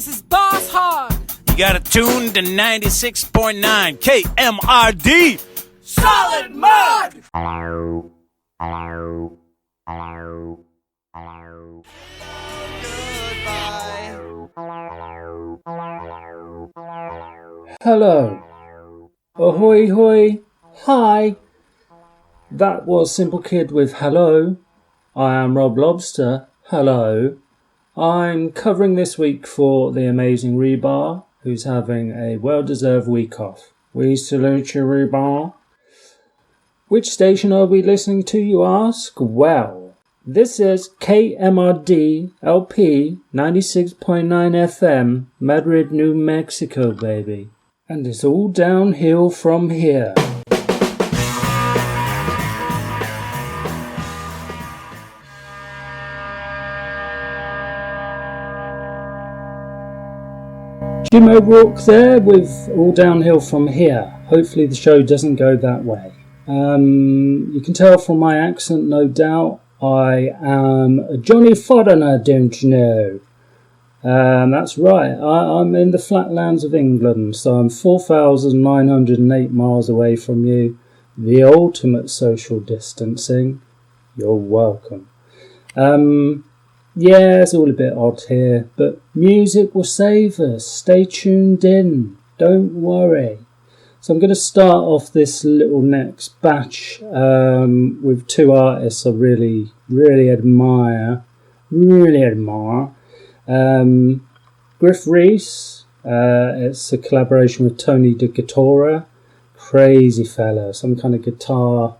this is Boss Hog. You gotta tune to 96.9 KMRD. Solid Mud! Hello. Hello. Hello. Hello. Hello. Ahoy hoy. Hi. That was Simple Kid with Hello. I am Rob Lobster. Hello. I'm covering this week for the amazing Rebar, who's having a well-deserved week off. We salute you, Rebar. Which station are we listening to, you ask? Well, this is KMRD-LP 96.9 FM, Madrid, New Mexico, baby. And it's all downhill from here. Jim O'Rourke there with All Downhill From Here. Hopefully the show doesn't go that way. You can tell from my accent, no doubt, I am a Johnny Foreigner, don't you know? That's right, I'm in the flatlands of England, so I'm 4,908 miles away from you. The ultimate social distancing. You're welcome. Yeah, it's all a bit odd here, but music will save us. Stay tuned in. Don't worry. So I'm going to start off this little next batch with two artists I really admire. Griff Reese. It's a collaboration with Tony de Guitarra. Crazy fella. Some kind of guitar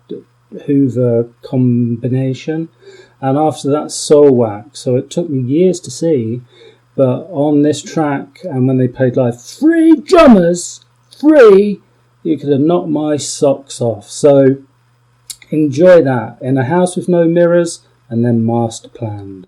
Hoover combination. And after that, Soulwax. So it took me years to see, but on this track, and when they played live, 3 drummers, 3, you could have knocked my socks off. So enjoy that. In a House with No Mirrors, and then Master Planned.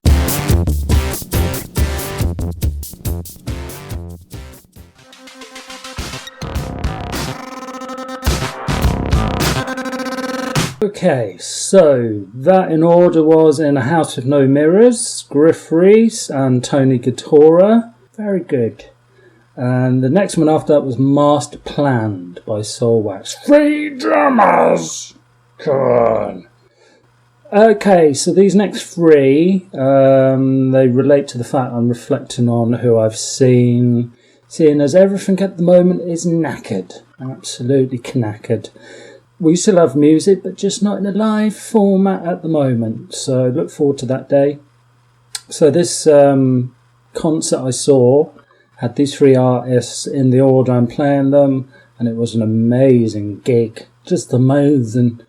Okay, so that in order was In a House with No Mirrors, Griff Reese and Tony Guitarra. Very good. And the next one after that was Master Planned by Soulwax. 3 drummers! Come on. Okay, so these next 3, they relate to the fact I'm reflecting on who I've seen, seeing as everything at the moment is knackered. Absolutely knackered. We still have music, but just not in a live format at the moment. So look forward to that day. So this concert I saw had these 3 artists in the order I'm playing them, and it was an amazing gig. Just amazing.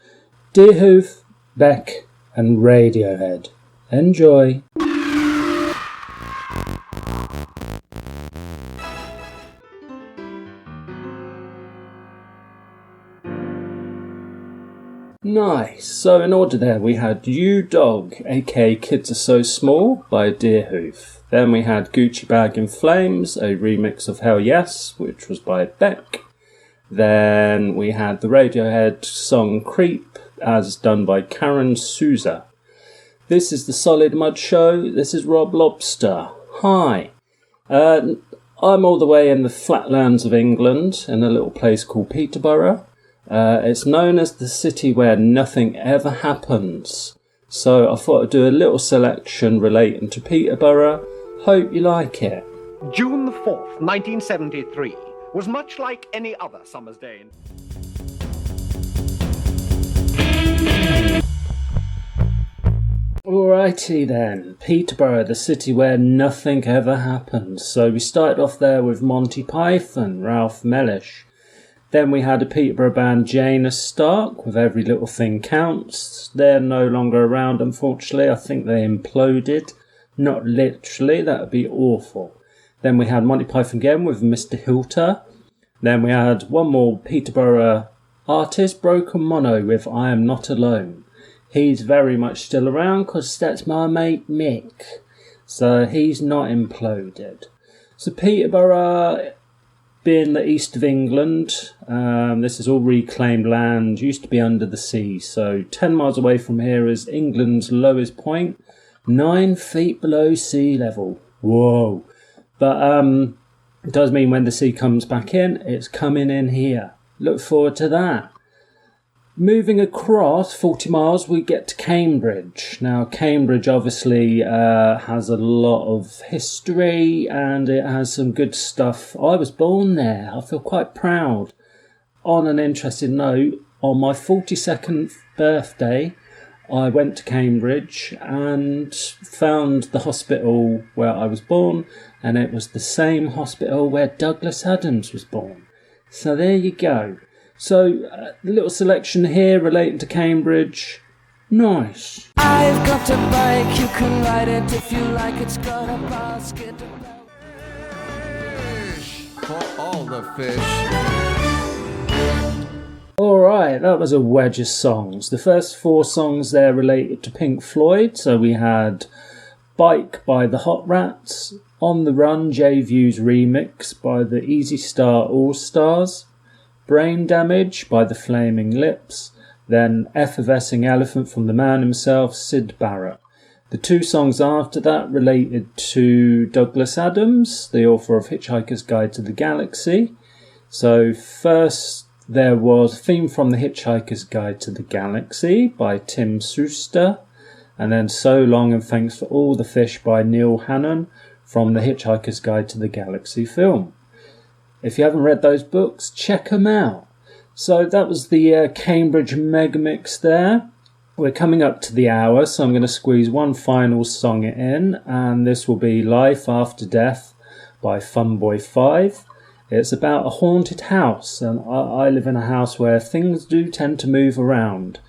Deerhoof, Beck, and Radiohead. Enjoy. Nice. So in order there, we had You Dog, aka Kids Are So Small by Deerhoof. Then we had Gucci Bag in Flames, a remix of Hell Yes, which was by Beck. Then we had the Radiohead song Creep, as done by Karen Souza. This is the Solid Mud Show. This is Rob Lobster. Hi. I'm all the way in the flatlands of England, in a little place called Peterborough. It's known as the city where nothing ever happens. So I thought I'd do a little selection relating to Peterborough. Hope you like it. June the 4th, 1973, was much like any other summer's day. Alrighty then, Peterborough, the city where nothing ever happens. So we started off there with Monty Python, Ralph Mellish. Then we had a Peterborough band, Janus Stark, with Every Little Thing Counts. They're no longer around, unfortunately. I think they imploded. Not literally, that would be awful. Then we had Monty Python again with Mr. Hilter. Then we had one more Peterborough artist, Broken Mono, with I Am Not Alone. He's very much still around because that's my mate Mick. So he's not imploded. So Peterborough, being the east of England, this is all reclaimed land, used to be under the sea. So 10 miles away from here is England's lowest point, 9 feet below sea level. Whoa. But it does mean when the sea comes back in, it's coming in here. Look forward to that. Moving across 40 miles, we get to Cambridge. Now, Cambridge obviously has a lot of history and it has some good stuff. I was born there. I feel quite proud. On an interesting note, on my 42nd birthday, I went to Cambridge and found the hospital where I was born, and it was the same hospital where Douglas Adams was born. So there you go. So, a little selection here relating to Cambridge. Nice. I've got a bike, you can ride it if you like. It's got a basket. Fish for all the fish. Alright, that was a wedge of songs. The first 4 songs there related to Pink Floyd. So we had Bike by the Hot Rats, On the Run, J-View's remix by the Easy Star All-Stars, Brain Damage by the Flaming Lips, then Effervescing Elephant from the man himself, Syd Barrett. The 2 songs after that related to Douglas Adams, the author of Hitchhiker's Guide to the Galaxy. So first there was Theme from the Hitchhiker's Guide to the Galaxy by Tim Suster, and then So Long and Thanks for All the Fish by Neil Hannon from the Hitchhiker's Guide to the Galaxy film. If you haven't read those books, check them out. So that was the Cambridge Megamix there. We're coming up to the hour, so I'm going to squeeze one final song in, and this will be Life After Death by Funboy 5. It's about a haunted house, and I live in a house where things do tend to move around.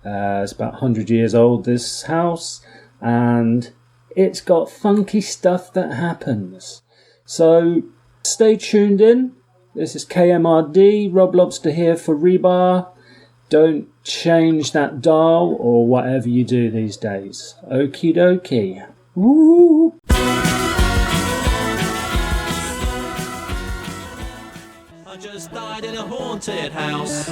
It's about 100 years old, this house, and it's got funky stuff that happens. So stay tuned in. This is KMRD, Rob Lobster here for Rebar. Don't change that dial or whatever you do these days. Okie dokie. Woo! I just died in a haunted house.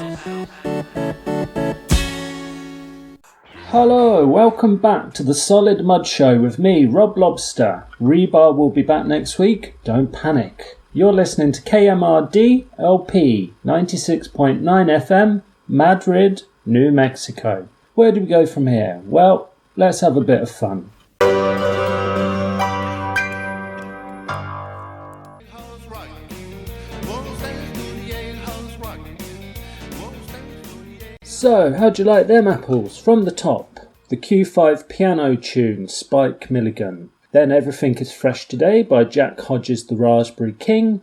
Hello, welcome back to the Solid Mud Show with me, Rob Lobster. Rebar will be back next week. Don't panic. You're listening to KMRD-LP 96.9 FM, Madrid, New Mexico. Where do we go from here? Well, let's have a bit of fun. So, how'd you like them apples? From the top, the Q5 piano tune, Spike Milligan. Then Everything Is Fresh Today by Jack Hodges the Raspberry King.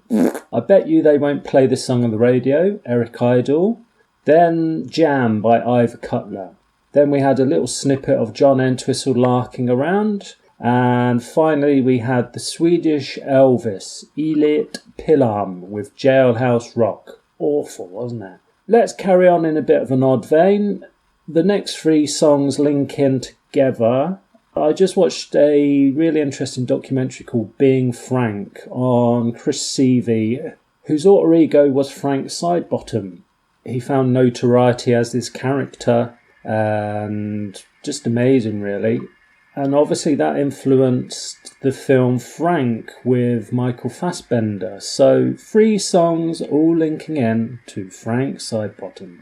I bet you they won't play this song on the radio, Eric Idle. Then Jam by Ivor Cutler. Then we had a little snippet of John Entwistle larking around. And finally we had the Swedish Elvis, Elit Pillam with Jailhouse Rock. Awful, wasn't it? Let's carry on in a bit of an odd vein. The next 3 songs link in together. I just watched a really interesting documentary called Being Frank on Chris Seavey, whose alter ego was Frank Sidebottom. He found notoriety as this character, and just amazing really. And obviously that influenced the film Frank with Michael Fassbender. So 3 songs all linking in to Frank Sidebottom.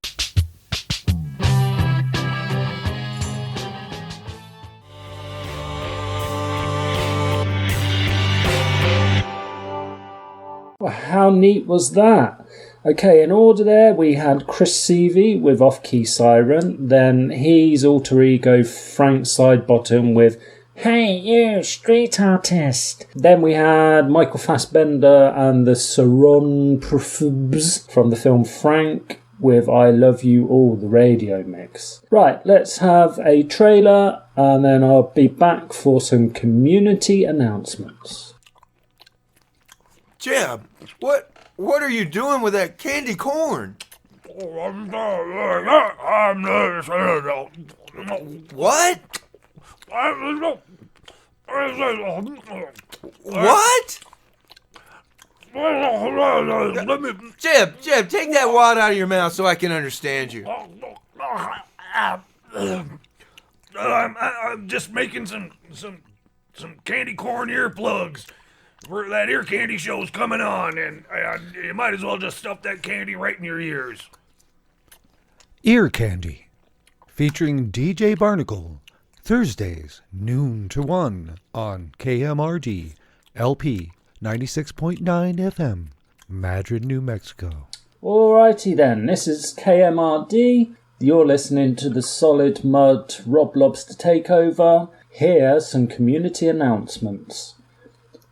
Well, how neat was that? Okay, in order there, we had Chris Seavey with Off Key Siren, then his alter ego Frank Sidebottom with Hey You, Street Artist. Then we had Michael Fassbender and the Saron Profubs from the film Frank with I Love You All, the radio mix. Right, let's have a trailer and then I'll be back for some community announcements. Jeb, what are you doing with that candy corn? What? What? Jeb, take that wad out of your mouth so I can understand you. I'm just making some candy corn earplugs. that ear candy show's coming on, and you might as well just stuff that candy right in your ears. Ear Candy, featuring DJ Barnacle, Thursdays, noon to 1 on KMRD-LP 96.9 FM, Madrid, New Mexico. Alrighty then, this is KMRD. You're listening to the Solid Mud RobLob Takeover. Here are some community announcements.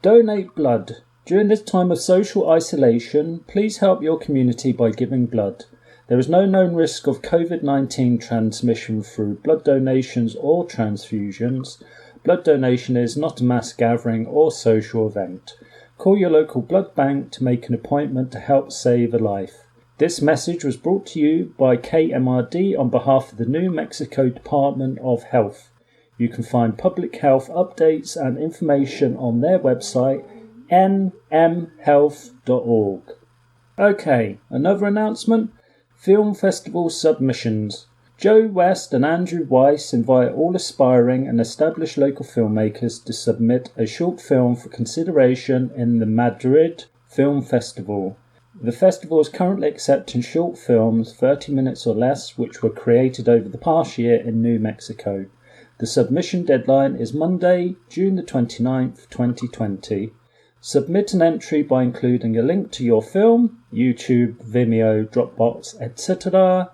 Donate blood. During this time of social isolation, please help your community by giving blood. There is no known risk of COVID-19 transmission through blood donations or transfusions. Blood donation is not a mass gathering or social event. Call your local blood bank to make an appointment to help save a life. This message was brought to you by KMRD on behalf of the New Mexico Department of Health. You can find public health updates and information on their website, nmhealth.org. Okay, another announcement. Film Festival submissions. Joe West and Andrew Weiss invite all aspiring and established local filmmakers to submit a short film for consideration in the Madrid Film Festival. The festival is currently accepting short films, 30 minutes or less, which were created over the past year in New Mexico. The submission deadline is Monday, June the 29th, 2020. Submit an entry by including a link to your film, YouTube, Vimeo, Dropbox, etc.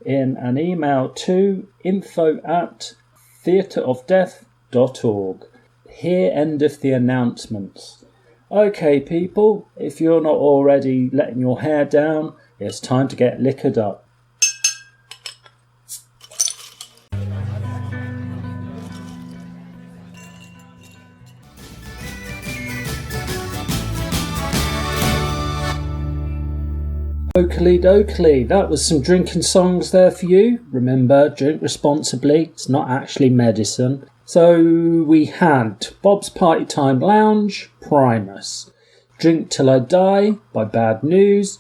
in an email to info@theatreofdeath.org. Here endeth the announcements. Okay, people, if you're not already letting your hair down, it's time to get liquored up. Oakley dokley, that was some drinking songs there for you. Remember, drink responsibly, it's not actually medicine. So we had Bob's Party Time Lounge, Primus, Drink Till I Die by Bad News,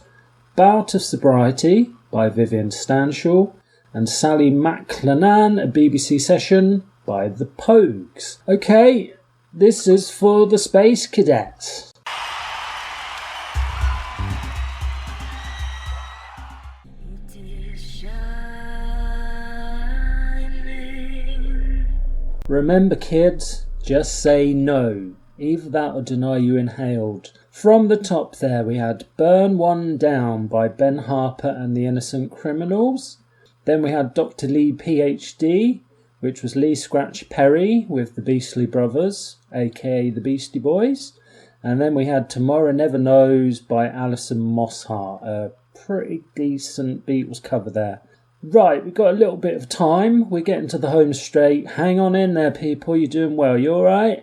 Bout of Sobriety by Vivian Stanshall, and Sally McLennan, a BBC session by The Pogues. Okay, this is for the Space Cadets. Remember, kids, just say no. Either that or deny you inhaled. From the top there, we had Burn One Down by Ben Harper and the Innocent Criminals. Then we had Dr. Lee PhD, which was Lee Scratch Perry with the Beastly Brothers, aka the Beastie Boys. And then we had Tomorrow Never Knows by Alison Mosshart, a pretty decent Beatles cover there. Right, we've got a little bit of time. We're getting to the home straight. Hang on in there, people. You're doing well. You all right?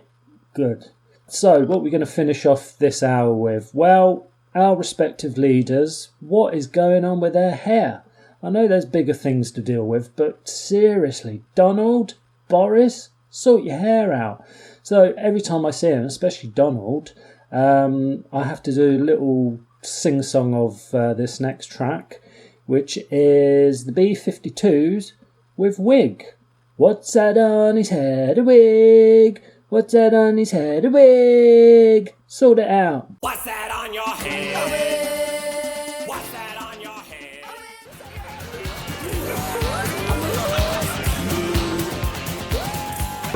Good. So, what we're going to finish off this hour with? Well, our respective leaders, what is going on with their hair? I know there's bigger things to deal with, but seriously, Donald, Boris, sort your hair out. So, every time I see him, especially Donald, I have to do a little sing-song of this next track, which is the B-52s with Wig. What's that on his head? A wig. What's that on his head? A wig. Sort it out. What's that on your head? A wig. What's that on your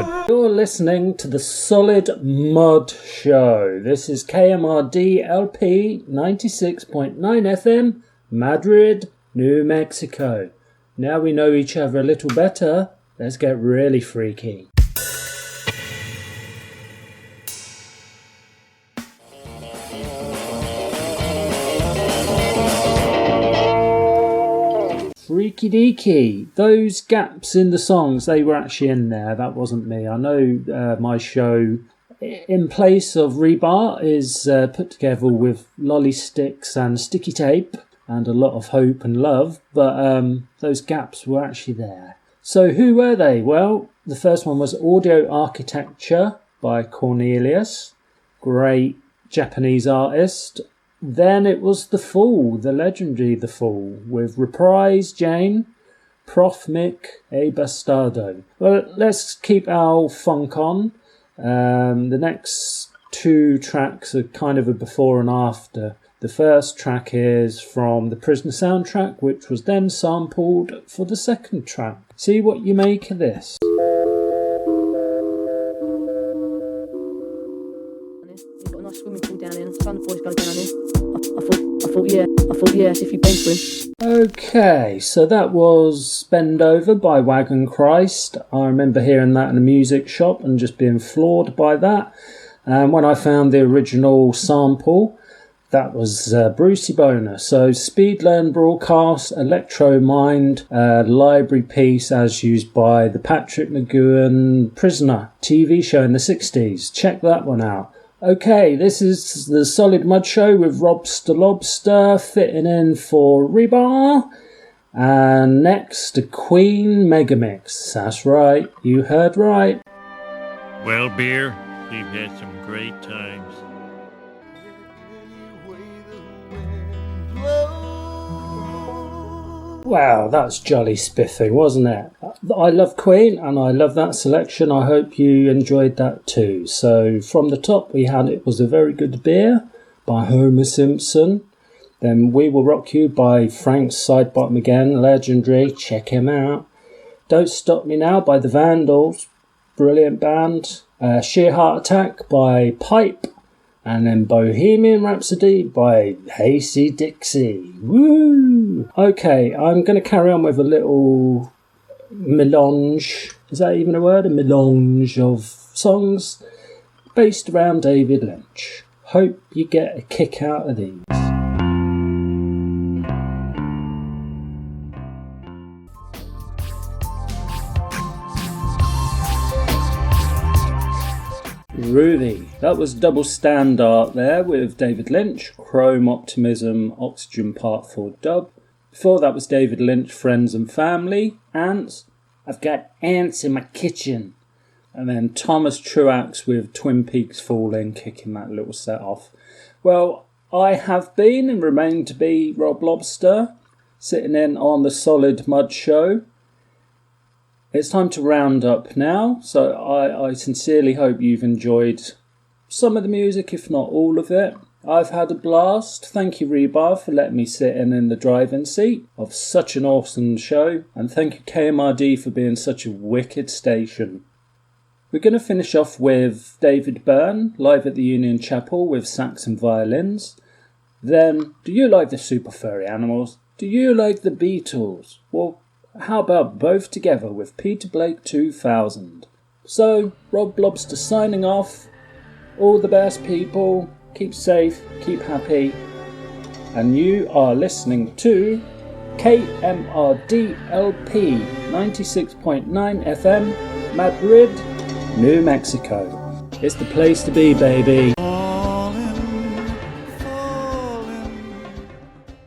head? You're listening to the Solid Mud Show. This is KMRD-LP 96.9 FM, Madrid, New Mexico. Now we know each other a little better, let's get really freaky. Freaky deaky. Those gaps in the songs, they were actually in there. That wasn't me. I know my show, in place of rebar, is put together with lolly sticks and sticky tape and a lot of hope and love, but those gaps were actually there. So who were they? Well, the first one was Audio Architecture by Cornelius, great Japanese artist. Then it was The Fool, the legendary The Fool, with Reprise Jane, Prof Mick, A Bastardo. Well, let's keep our funk on. The next two tracks are kind of a before and after. The first track is from the Prisoner soundtrack, which was then sampled for the second track. See what you make of this. You've got a nice swimming pool down here. Sun boys go down here. I thought, yes, if you been for him. Okay, so that was Bend Over by Wagon Christ. I remember hearing that in a music shop and just being floored by that. And when I found the original sample, that was Brucey Boner. So Speedlearn Broadcast, Electro Mind, library piece as used by the Patrick McGowan Prisoner TV show in the 60s. Check that one out. Okay, this is the Solid Mud Show with Lobster fitting in for Rebar. And next, a Queen Megamix. That's right, you heard right. Well, beer, we've had some great times. Wow, that's jolly spiffing, wasn't it? I love Queen and I love that selection. I hope you enjoyed that too. So from the top we had It Was a Very Good Beer by Homer Simpson. Then We Will Rock You by Frank Sidebottom again, legendary, check him out. Don't Stop Me Now by The Vandals, brilliant band. Sheer Heart Attack by Pipe. And then Bohemian Rhapsody by Hasty Dixie. Woo! Okay, I'm going to carry on with a little melange. Is that even a word? A melange of songs based around David Lynch. Hope you get a kick out of these. Rudy. That was Double Standard there with David Lynch, Chrome Optimism, Oxygen Part 4 dub. Before that was David Lynch, Friends and Family, Ants. I've got ants in my kitchen. And then Thomas Truax with Twin Peaks Falling, kicking that little set off. Well, I have been and remain to be Rob Lobster, sitting in on the Solid Mud Show. It's time to round up now, so I sincerely hope you've enjoyed some of the music, if not all of it. I've had a blast. Thank you, Rebar, for letting me sit in the driving seat of such an awesome show. And thank you, KMRD, for being such a wicked station. We're going to finish off with David Byrne, live at the Union Chapel with sax and violins. Then, do you like the Super Furry Animals? Do you like the Beatles? Well, how about both together with Peter Blake 2000? So, Rob Lobster signing off. All the best, people. Keep safe, keep happy. And you are listening to KMRD-LP 96.9 FM, Madrid, New Mexico. It's the place to be, baby.